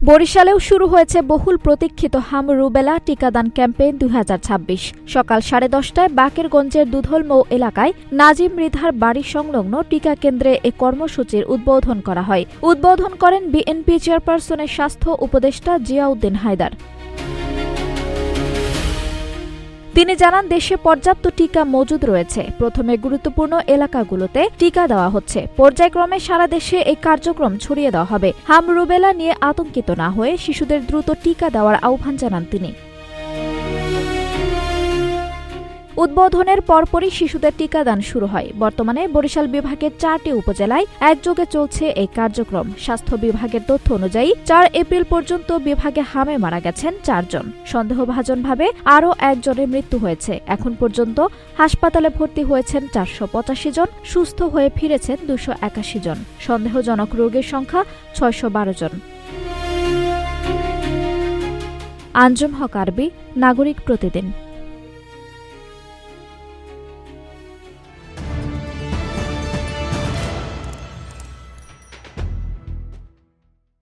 বরিশালেও শুরু হয়েছে বহুল প্রতীক্ষিত হাম রুবেলা টিকাদান ক্যাম্পেইন ২০২৬। সকাল 10:30টায় বাকেরগঞ্জের দুধলমৌ এলাকায় নাজিম মৃধার বাড়ি সংলগ্ন টিকা কেন্দ্রে এ কর্মসূচির উদ্বোধন করা হয়। উদ্বোধন করেন বিএনপি চেয়ারপারসনের স্বাস্থ্য উপদেষ্টা জিয়াউদ্দিন হায়দার। তিনি জানান, দেশে পর্যাপ্ত টিকা মজুদ রয়েছে। প্রথমে গুরুত্বপূর্ণ এলাকাগুলোতে টিকা দেওয়া হচ্ছে। পর্যায়ক্রমে সারা দেশে এই কার্যক্রম ছড়িয়ে দেওয়া হবে। হাম রুবেলা নিয়ে আতঙ্কিত না হয়ে শিশুদের দ্রুত টিকা দেওয়ার আহ্বান জানান তিনি। উদ্বোধনের পরপরই শিশুদের টিকাদান শুরু হয়। বর্তমানে বরিশাল বিভাগের 4টি উপজেলায় একযোগে চলছে এই কার্যক্রম। স্বাস্থ্য বিভাগের তথ্য অনুযায়ী 4 এপ্রিল পর্যন্ত বিভাগে হামে মারা গেছেন 4 জন। সন্দেহভাজনভাবে আরও 1 জনের মৃত্যু হয়েছে। এখন পর্যন্ত হাসপাতালে ভর্তি হয়েছেন 485 জন, সুস্থ হয়ে ফিরেছেন 281 জন। সন্দেহজনক রোগীর সংখ্যা 612 জন। আঞ্জুম হক আরবি, নাগরিক প্রতিদিন।